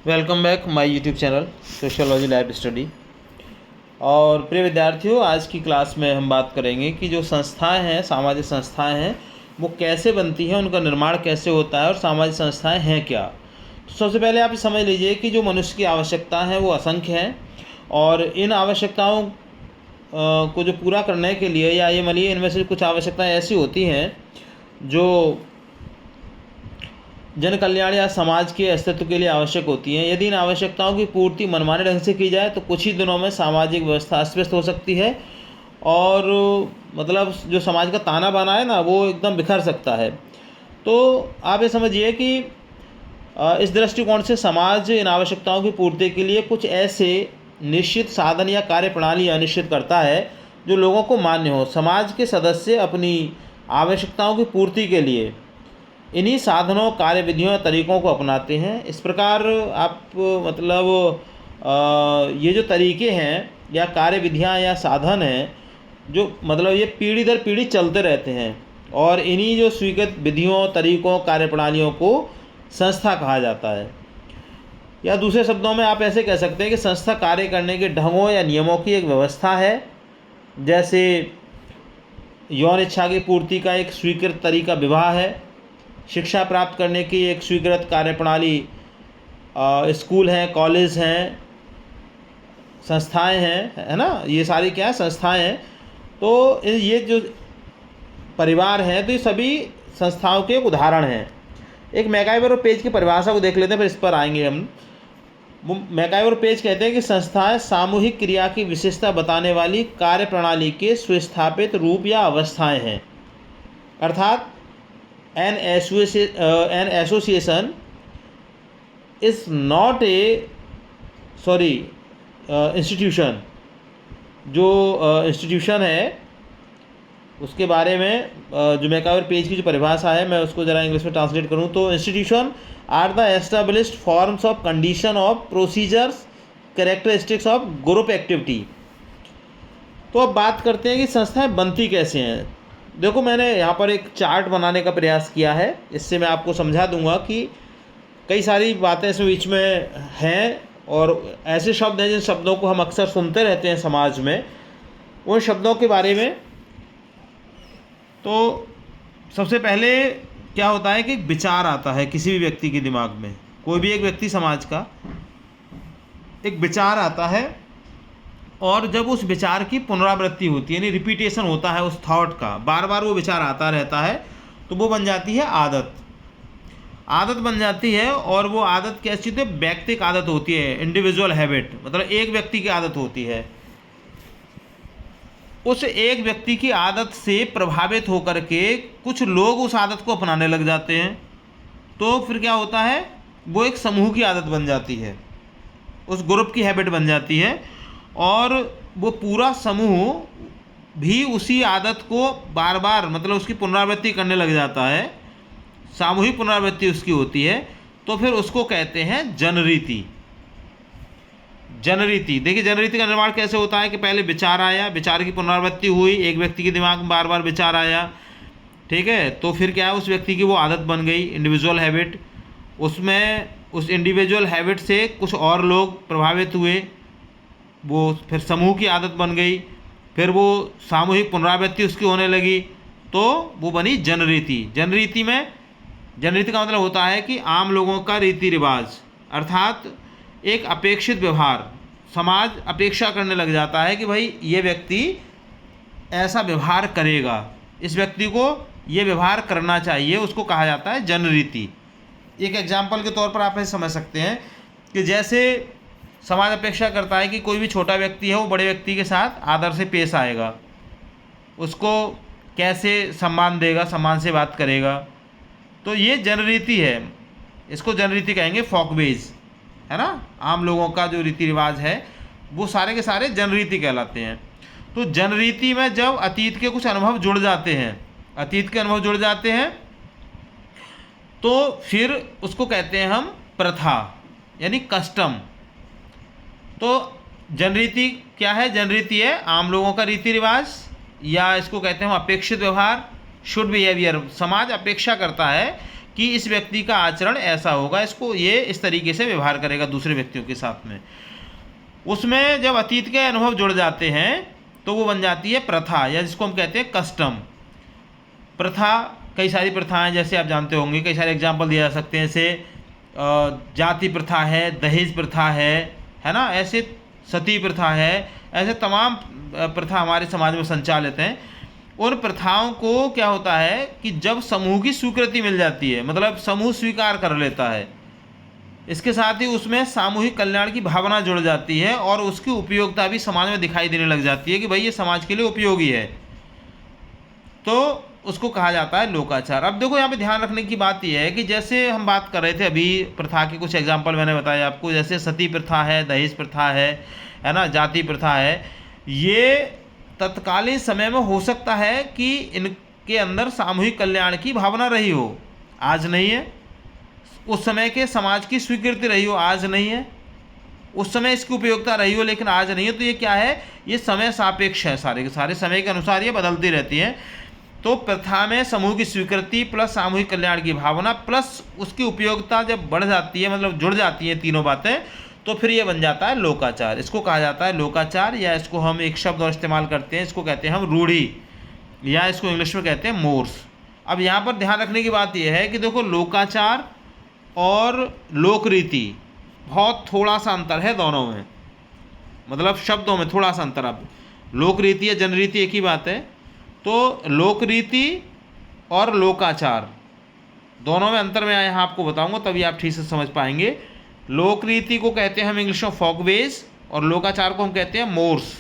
Welcome back my YouTube channel sociology lab study. और प्रिय विद्यार्थियों, आज की क्लास में हम बात करेंगे कि जो संस्थाएं हैं, सामाजिक संस्थाएं हैं, वो कैसे बनती हैं, उनका निर्माण कैसे होता है और सामाजिक संस्थाएं हैं क्या। तो सबसे पहले आप समझ लीजिए कि जो मनुष्य की आवश्यकता है वो असंख्य हैं, और इन आवश्यकताओं को जो पूरा करने के लिए, या ये मानिए इनमें से कुछ आवश्यकताएँ ऐसी होती हैं जो जन कल्याण या समाज के अस्तित्व के लिए आवश्यक होती हैं। यदि इन आवश्यकताओं की पूर्ति मनमाने ढंग से की जाए तो कुछ ही दिनों में सामाजिक व्यवस्था अस्त व्यस्त हो सकती है, और मतलब जो समाज का ताना बाना है ना, वो एकदम बिखर सकता है। तो आप ये समझिए कि इस दृष्टिकोण से समाज इन आवश्यकताओं की पूर्ति के लिए कुछ ऐसे निश्चित साधन या कार्य प्रणाली निश्चित करता है जो लोगों को मान्य हो। समाज के सदस्य अपनी आवश्यकताओं की पूर्ति के लिए इन्हीं साधनों, कार्यविधियों या तरीकों को अपनाते हैं। इस प्रकार आप ये जो तरीके हैं या कार्यविधियाँ या साधन हैं, जो ये पीढ़ी दर पीढ़ी चलते रहते हैं, और इन्हीं जो स्वीकृत विधियों, तरीकों, कार्यप्रणालियों को संस्था कहा जाता है। या दूसरे शब्दों में आप ऐसे कह सकते हैं कि संस्था कार्य करने के ढंगों या नियमों की एक व्यवस्था है। जैसे यौन इच्छा की पूर्ति का एक स्वीकृत तरीका विवाह है, शिक्षा प्राप्त करने की एक स्वीकृत कार्यप्रणाली स्कूल हैं, कॉलेज हैं, संस्थाएं हैं, है ना। ये सारी क्या है, संस्थाएं हैं। तो ये जो परिवार हैं, तो ये सभी संस्थाओं के एक उदाहरण हैं। एक मैकाइवर और पेज की परिभाषा को देख लेते हैं, फिर इस पर आएंगे हम। मैकाइवर और पेज कहते हैं कि संस्थाएं सामूहिक क्रिया की विशेषता बताने वाली कार्यप्रणाली के सुस्थापित रूप या अवस्थाएं हैं। अर्थात an association is not a institution। जो इंस्टीट्यूशन है उसके बारे में जो मैकाइवर पेज की जो परिभाषा है, मैं उसको ज़रा इंग्लिश में ट्रांसलेट करूँ तो institution are the established forms of condition of procedures characteristics of group activity. तो अब बात करते हैं कि संस्थाएं बनती कैसे हैं। देखो, मैंने यहाँ पर एक चार्ट बनाने का प्रयास किया है, इससे मैं आपको समझा दूंगा कि कई सारी बातें इसमें बीच में हैं, और ऐसे शब्द हैं जिन शब्दों को हम अक्सर सुनते रहते हैं समाज में, उन शब्दों के बारे में। तो सबसे पहले क्या होता है कि एक विचार आता है किसी भी व्यक्ति के दिमाग में, कोई भी एक व्यक्ति समाज का, एक विचार आता है, और जब उस विचार की पुनरावृत्ति होती है, यानी रिपीटेशन होता है उस थॉट का, बार बार वो विचार आता रहता है, तो वो बन जाती है आदत। आदत बन जाती है, और वो आदत कैसी होती है, व्यक्तिक आदत होती है, इंडिविजुअल हैबिट, मतलब एक व्यक्ति की आदत होती है। उस एक व्यक्ति की आदत से प्रभावित होकर के कुछ लोग उस आदत को अपनाने लग जाते हैं, तो फिर क्या होता है, वो एक समूह की आदत बन जाती है, उस ग्रुप की हैबिट बन जाती है, और वो पूरा समूह भी उसी आदत को बार बार उसकी पुनरावृत्ति करने लग जाता है, सामूहिक पुनरावृत्ति उसकी होती है। तो फिर उसको कहते हैं जनरीति। जनरीति, देखिए जनरीति का निर्माण कैसे होता है कि पहले विचार आया, विचार की पुनरावृत्ति हुई, एक व्यक्ति के दिमाग में बार बार विचार आया, ठीक है, तो फिर क्या है, उस व्यक्ति की वो आदत बन गई, इंडिविजुअल हैबिट। उसमें उस इंडिविजुअल हैबिट से कुछ और लोग प्रभावित हुए, वो फिर समूह की आदत बन गई, फिर वो सामूहिक पुनरावृत्ति उसकी होने लगी, तो वो बनी जनरीति। जनरीति में, जनरीति का मतलब होता है कि आम लोगों का रीति रिवाज, अर्थात एक अपेक्षित व्यवहार। समाज अपेक्षा करने लग जाता है कि भाई ये व्यक्ति ऐसा व्यवहार करेगा, इस व्यक्ति को ये व्यवहार करना चाहिए, उसको कहा जाता है जनरीति। एक एग्जाम्पल के तौर पर आप ऐसे समझ सकते हैं कि जैसे समाज अपेक्षा करता है कि कोई भी छोटा व्यक्ति है वो बड़े व्यक्ति के साथ आदर से पेश आएगा, उसको कैसे सम्मान देगा, सम्मान से बात करेगा, तो ये जनरीति है, इसको जनरीति कहेंगे, फॉकवेज, है ना। आम लोगों का जो रीति रिवाज है वो सारे के सारे जनरीति कहलाते हैं। तो जनरीति में जब अतीत के कुछ अनुभव जुड़ जाते हैं, अतीत के अनुभव जुड़ जाते हैं, तो फिर उसको कहते हैं हम प्रथा, यानी कस्टम। तो जनरीति क्या है, जनरीति है आम लोगों का रीति रिवाज, या इसको कहते हैं हम अपेक्षित व्यवहार, शुड बिहेवियर। समाज अपेक्षा करता है कि इस व्यक्ति का आचरण ऐसा होगा, इसको ये इस तरीके से व्यवहार करेगा दूसरे व्यक्तियों के साथ में। उसमें जब अतीत के अनुभव जुड़ जाते हैं तो वो बन जाती है प्रथा, या जिसको हम कहते हैं कस्टम। प्रथा, कई सारी प्रथाएं जैसे आप जानते होंगे, कई सारे एग्जाम्पल दिए जा सकते हैं, जैसे जाति प्रथा है, दहेज प्रथा है ना, ऐसे सती प्रथा है, ऐसे तमाम प्रथा हमारे समाज में संचालित हैं। उन प्रथाओं को क्या होता है कि जब समूह की स्वीकृति मिल जाती है, मतलब समूह स्वीकार कर लेता है, इसके साथ ही उसमें सामूहिक कल्याण की भावना जुड़ जाती है और उसकी उपयोगिता भी समाज में दिखाई देने लग जाती है कि भाई ये समाज के लिए उपयोगी है, तो उसको कहा जाता है लोकाचार। अब देखो यहाँ पे ध्यान रखने की बात यह है कि जैसे हम बात कर रहे थे अभी, प्रथा के कुछ एग्जाम्पल मैंने बताए आपको, जैसे सती प्रथा है, दहेज प्रथा है ना, जाति प्रथा है, ये तत्कालीन समय में हो सकता है कि इनके अंदर सामूहिक कल्याण की भावना रही हो, आज नहीं है। उस समय के समाज की स्वीकृति रही हो, आज नहीं है। उस समय इसकी उपयोगिता रही हो, लेकिन आज नहीं है। तो ये क्या है, ये समय सापेक्ष है, सारे के सारे समय के अनुसार ये बदलती रहती हैं। तो प्रथा में समूह की स्वीकृति प्लस सामूहिक कल्याण की भावना प्लस उसकी उपयोगिता जब बढ़ जाती है, मतलब जुड़ जाती हैं तीनों बातें, तो फिर ये बन जाता है लोकाचार। इसको कहा जाता है लोकाचार, या इसको हम एक शब्द और इस्तेमाल करते हैं, इसको कहते हैं हम रूढ़ी, या इसको इंग्लिश में कहते हैं मोर्स। अब यहाँ पर ध्यान रखने की बात यह है कि देखो लोकाचार और लोक रीति बहुत थोड़ा सा अंतर है दोनों में, मतलब शब्दों में थोड़ा सा अंतर। अब लोक रीति या जनरीति एक ही बात है, तो लोक रीति और लोकाचार दोनों में अंतर मैं यहाँ आपको बताऊंगा, तभी आप ठीक से समझ पाएंगे। लोक रीति को कहते हैं हम इंग्लिश में फोकवेज, और लोकाचार को हम कहते हैं मोर्स।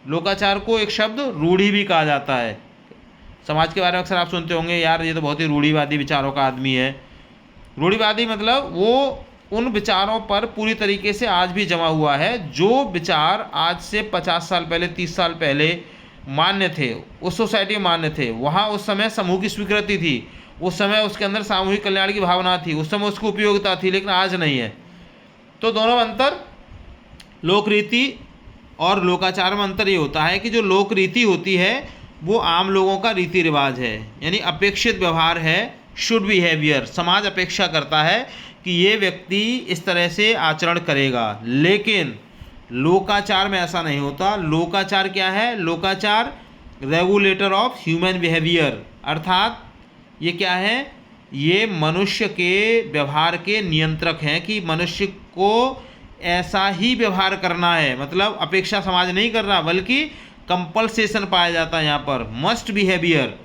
लोकाचार को एक शब्द रूढ़ी भी कहा जाता है। समाज के बारे में अक्सर आप सुनते होंगे, यार ये तो बहुत ही रूढ़िवादी विचारों का आदमी है। रूढ़िवादी मतलब वो उन विचारों पर पूरी तरीके से आज भी जमा हुआ है, जो विचार आज से 50 साल पहले, 30 साल पहले मान्य थे, उस सोसाइटी में मान्य थे, वहाँ उस समय समूह की स्वीकृति थी, उस समय उसके अंदर सामूहिक कल्याण की भावना थी, उस समय उसकी उपयोगिता थी, लेकिन आज नहीं है। तो दोनों में अंतर, लोक रीति और लोकाचार में अंतर ये होता है कि जो लोक रीति होती है वो आम लोगों का रीति रिवाज है, यानी अपेक्षित व्यवहार है, शुड बिहेवियर। समाज अपेक्षा करता है कि ये व्यक्ति इस तरह से आचरण करेगा, लेकिन लोकाचार में ऐसा नहीं होता। लोकाचार क्या है, लोकाचार रेगुलेटर ऑफ ह्यूमन बिहेवियर, अर्थात ये क्या है, ये मनुष्य के व्यवहार के नियंत्रक हैं कि मनुष्य को ऐसा ही व्यवहार करना है। मतलब अपेक्षा समाज नहीं कर रहा, बल्कि कंपल्सेशन पाया जाता है यहाँ पर, मस्ट बिहेवियर।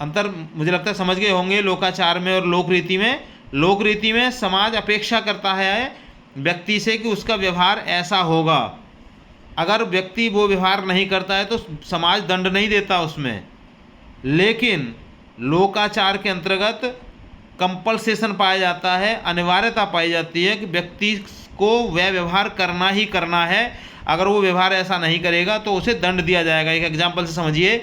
अंतर मुझे लगता है समझ गए होंगे लोकाचार में और लोक रीति में। लोक रीति में समाज अपेक्षा करता है व्यक्ति से कि उसका व्यवहार ऐसा होगा, अगर व्यक्ति वो व्यवहार नहीं करता है तो समाज दंड नहीं देता उसमें। लेकिन लोकाचार के अंतर्गत कंपल्सेशन पाया जाता है, अनिवार्यता पाई जाती है कि व्यक्ति को वह व्यवहार करना ही करना है, अगर वो व्यवहार ऐसा नहीं करेगा तो उसे दंड दिया जाएगा। एक एग्जाम्पल से समझिए,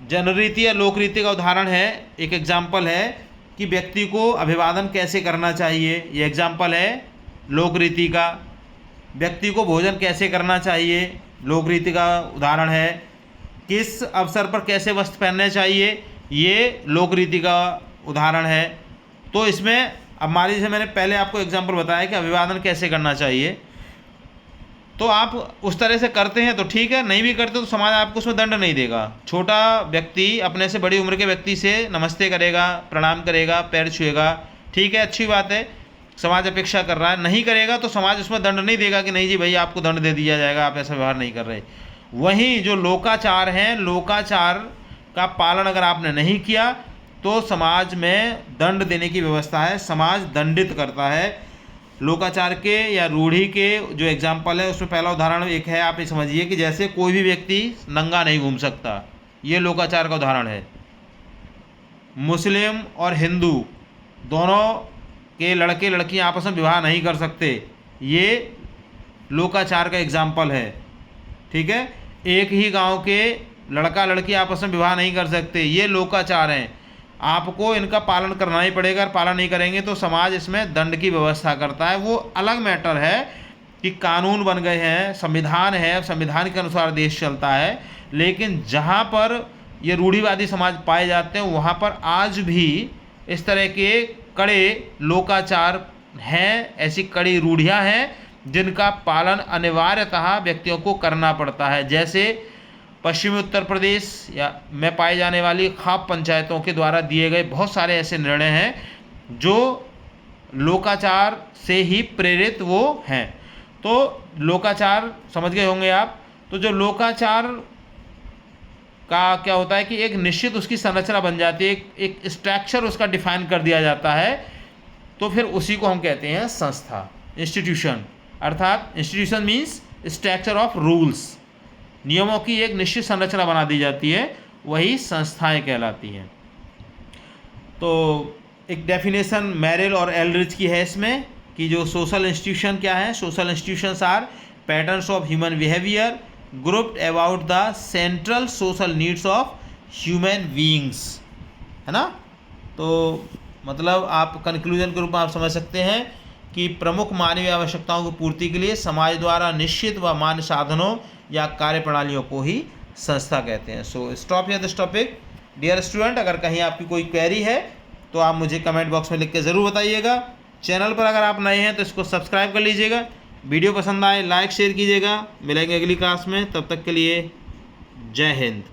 जनरीति या लोक रीति का उदाहरण है, एक एग्जाम्पल है कि व्यक्ति को अभिवादन कैसे करना चाहिए, ये एग्जाम्पल है लोक रीति का। व्यक्ति को भोजन कैसे करना चाहिए, लोक रीति का उदाहरण है। किस अवसर पर कैसे वस्त्र पहनने चाहिए, ये लोक रीति का उदाहरण है। तो इसमें अब मान लीजिए मैंने पहले आपको एग्जाम्पल बताया कि अभिवादन कैसे करना चाहिए, तो आप उस तरह से करते हैं तो ठीक है, नहीं भी करते तो समाज आपको उसमें दंड नहीं देगा। छोटा व्यक्ति अपने से बड़ी उम्र के व्यक्ति से नमस्ते करेगा, प्रणाम करेगा, पैर छुएगा, ठीक है, अच्छी बात है, समाज अपेक्षा कर रहा है। नहीं करेगा तो समाज उसमें दंड नहीं देगा कि नहीं जी भाई आपको दंड दे दिया जाएगा, आप ऐसा व्यवहार नहीं कर रहे। वहीं जो लोकाचार हैं, लोकाचार का पालन अगर आपने नहीं किया तो समाज में दंड देने की व्यवस्था है, समाज दंडित करता है। लोकाचार के या रूढ़ी के जो एग्जाम्पल है उसमें पहला उदाहरण एक है, आप ये समझिए कि जैसे कोई भी व्यक्ति नंगा नहीं घूम सकता, ये लोकाचार का उदाहरण है। मुस्लिम और हिंदू दोनों के लड़के लड़कियां आपस में विवाह नहीं कर सकते, ये लोकाचार का एग्जाम्पल है, ठीक है। एक ही गांव के लड़का लड़की आपस में विवाह नहीं कर सकते, ये लोकाचार हैं। आपको इनका पालन करना ही पड़ेगा, अगर पालन नहीं करेंगे तो समाज इसमें दंड की व्यवस्था करता है। वो अलग मैटर है कि कानून बन गए हैं, संविधान है, संविधान के अनुसार देश चलता है, लेकिन जहाँ पर ये रूढ़िवादी समाज पाए जाते हैं वहाँ पर आज भी इस तरह के कड़े लोकाचार हैं, ऐसी कड़ी रूढ़ियाँ हैं जिनका पालन अनिवार्यतः व्यक्तियों को करना पड़ता है। जैसे पश्चिमी उत्तर प्रदेश या में पाई जाने वाली खाप पंचायतों के द्वारा दिए गए बहुत सारे ऐसे निर्णय हैं जो लोकाचार से ही प्रेरित वो हैं। तो लोकाचार समझ गए होंगे आप। तो जो लोकाचार का क्या होता है कि एक निश्चित उसकी संरचना बन जाती है, एक स्ट्रक्चर उसका डिफाइन कर दिया जाता है, तो फिर उसी को हम कहते हैं संस्था, इंस्टीट्यूशन। अर्थात institution means structure of rules, नियमों की एक निश्चित संरचना बना दी जाती है, वही संस्थाएं कहलाती हैं। तो एक डेफिनेशन मेरिल और एल्ड्रिच की है इसमें कि जो सोशल इंस्टीट्यूशन क्या है, social institutions are patterns of human behaviour grouped about the central social needs of human beings, है ना। तो मतलब आप कंक्लूजन के रूप में आप समझ सकते हैं कि प्रमुख मानवीय आवश्यकताओं की पूर्ति के लिए समाज द्वारा निश्चित व मान्य साधनों या कार्यप्रणालियों को ही संस्था कहते हैं। So stop here this topic dear student. अगर कहीं आपकी कोई क्वेरी है तो आप मुझे कमेंट बॉक्स में लिख के ज़रूर बताइएगा। चैनल पर अगर आप नए हैं तो इसको सब्सक्राइब कर लीजिएगा। वीडियो पसंद आए लाइक शेयर कीजिएगा। मिलेंगे अगली क्लास में, तब तक के लिए जय हिंद।